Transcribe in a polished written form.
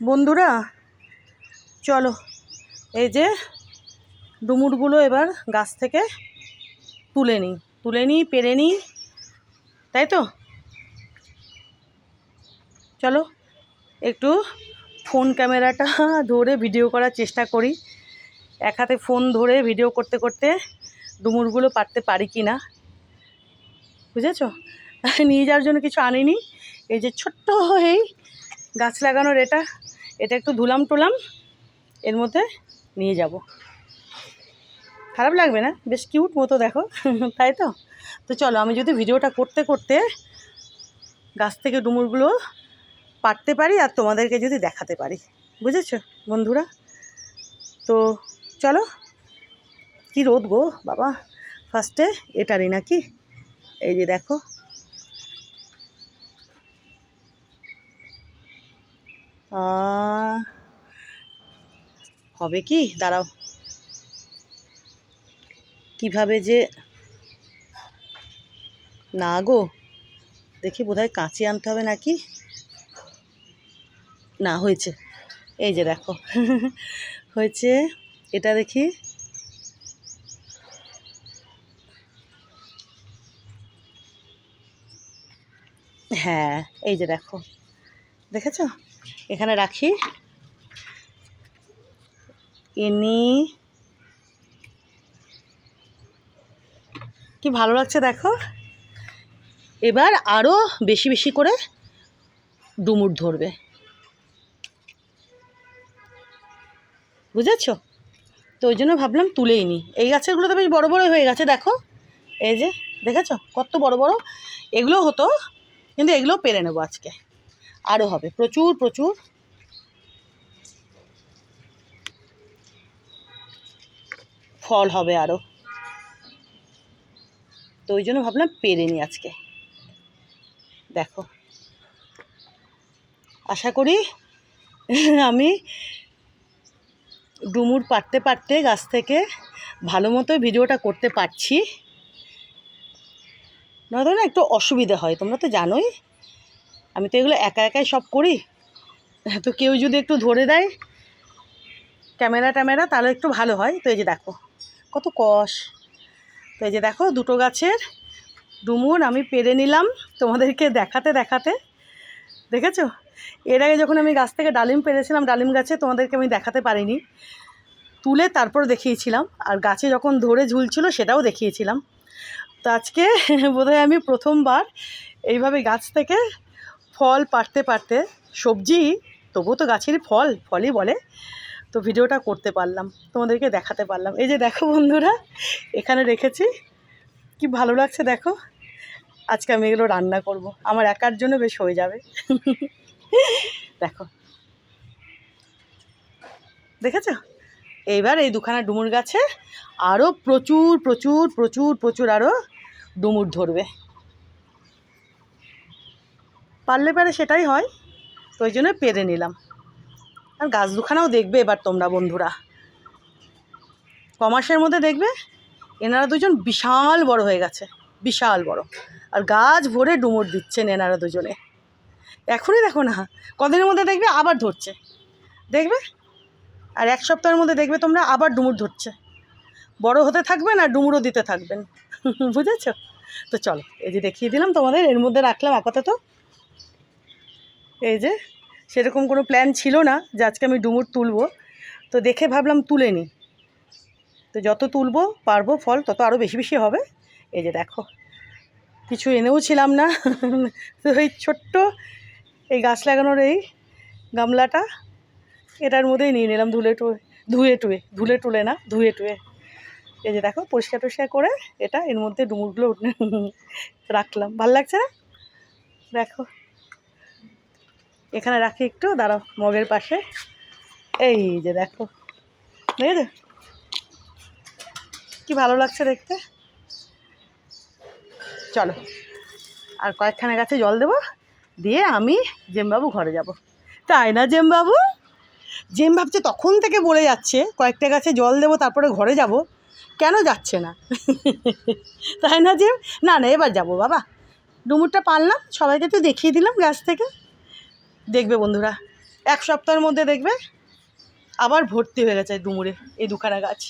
বন্ধুরা চলো, এই যে ডুমুরগুলো এবার গাছ থেকে তুলে নিই পেরে নিই, তাই তো। চলো একটু ফোন ক্যামেরাটা ধরে ভিডিও করার চেষ্টা করি। এক হাতে ফোন ধরে ভিডিও করতে করতে ডুমুরগুলো পারতে পারি কি না, বুঝেছো। নিয়ে যাওয়ার জন্য কিছু আনিনি, এই যে ছোট্ট এই গাছ লাগানোর এটা একটু ধুলাম টুলাম, এর মধ্যে নিয়ে যাব। খারাপ লাগবে না? বেশ কিউট মতো দেখো, তাই তো। তো চলো, আমি যদি ভিডিওটা করতে করতে গাছ থেকে ডুমুরগুলো পারতে পারি আর তোমাদেরকে যদি দেখাতে পারি, বুঝেছো বন্ধুরা। তো চলো। কি রোদ গো বাবা, ফার্স্টে এটারই নাকি, এই যে দেখো। হবে কি, দাঁড়াও, কিভাবে যে, না গো দেখি বোধহয় কাঁচি আনতে হবে নাকি, না হয়েছে, এই যে দেখো। হয়েছে, এটা দেখি। হ্যাঁ, এই যে দেখো, দেখেছো। এখানে রাখি, এনি কি ভালো লাগছে দেখো। এবার আরও বেশি বেশি করে ডুমুর ধরবে, বুঝেছো। তো ওই জন্য ভাবলাম তুলেই নিই। এই গাছেরগুলো তো বেশ বড় বড় হয়ে গেছে দেখো, এই যে দেখেছো কত বড় বড় এগুলো হতো, কিন্তু এগুলো পেরে নেবো আজকে, আরও হবে প্রচুর প্রচুর ফল হবে আরও। তো ওই জন্য ভাবলাম পেরে নিই আজকে। দেখো, আশা করি আমি ডুমুর পারতে পারতে গাছ থেকে ভালো মতো ভিডিওটা করতে পারছি। নয়তো না একটু অসুবিধা হয়, তোমরা তো জানোই আমি তো এগুলো একা একাই সব করি। তো কেউ যদি একটু ধরে দেয় ক্যামেরা তাহলে একটু ভালো হয়। তো এই যে দেখো কত কষ। তো এই যে দেখো দুটো গাছের ডুমুর আমি পেরে নিলাম তোমাদেরকে দেখাতে দেখাতে, দেখেছো। এর আগে যখন আমি গাছ থেকে ডালিম পেরেছিলাম, ডালিম গাছে তোমাদেরকে আমি দেখাতে পারিনি, তুলে তারপর দেখিয়েছিলাম, আর গাছে যখন ধরে ঝুলছিল সেটাও দেখিয়েছিলাম। তো আজকে বোধহয় আমি প্রথমবার এইভাবে গাছ থেকে ফল পাড়তে পারতে, সবজি তবুও তো গাছেরই ফলই বলে, তো ভিডিওটা করতে পারলাম, তোমাদেরকে দেখাতে পারলাম। এই যে দেখো বন্ধুরা, এখানে রেখেছি, কি ভালো লাগছে দেখো। আজকে আমি এগুলো রান্না করব, আমার একার জন্য বেশ হয়ে যাবে। দেখো, দেখেছো। এইবার এই দুখানা ডুমুর গাছে আরও প্রচুর প্রচুর প্রচুর প্রচুর আরও ডুমুর ধরবে, পারলে পারে সেটাই হয়। তো ওই জন্য পেরে নিলাম। আর গাছ দুখানাও দেখবে এবার তোমরা বন্ধুরা, কমাসের মধ্যে দেখবে এনারা দুজন বিশাল বড় হয়ে গেছে, বিশাল বড়, আর গাছ ভরে ডুমুর দিচ্ছেন এনারা দুজনে। এখনই দেখো না, কদিনের মধ্যে দেখবে আবার ধরছে, দেখবে। আর এক সপ্তাহের মধ্যে দেখবে তোমরা আবার ডুমুর ধরছে, বড় হতে থাকবেন আর ডুমুরও দিতে থাকবেন। বুঝেছো। তো চলো, এই যে দেখিয়ে দিলাম তোমাদের, এর মধ্যে রাখলাম আপাতত। এই যে সেরকম কোনো প্ল্যান ছিল না যে আজকে আমি ডুমুর তুলবো, তো দেখে ভাবলাম তুলে নিই। তো যত তুলবো পারবো ফল তত আরও বেশি বেশি হবে। এই যে দেখো, কিছু এনেও ছিলাম না। তো এই ছোট্ট এই গাছ লাগানোর এই গামলাটা, এটার মধ্যেই নিয়ে নিলাম ধুয়ে টুয়ে। এই যে দেখো পরিষ্কার টরিষ্কার করে এটা এর মধ্যে ডুমুরগুলো রাখলাম, ভালো লাগছে না দেখো। এখানে রাখি একটু, দাঁড়াও, মগের পাশে। এই যে দেখো, দেখেছো কি ভালো লাগছে দেখতে। চলো, আর কয়েকখানা গাছে জল দেবো, দিয়ে আমি জেমবাবু ঘরে যাব। তাই না জেমবাবু? জেম ভাবছে তখন থেকে বলে যাচ্ছে কয়েকটা গাছে জল দেবো তারপরে ঘরে যাব, কেন যাচ্ছে না। তাই না জেম? না না, এবার যাবো বাবা, ডুমুরটা পারলাম, সবাইকে তো দেখিয়ে দিলাম গাছ থেকে। দেখবে বন্ধুরা এক সপ্তাহের মধ্যে দেখবে আবার ভর্তি হয়ে গেছে ডুমুরে এই দুখানা গাছ।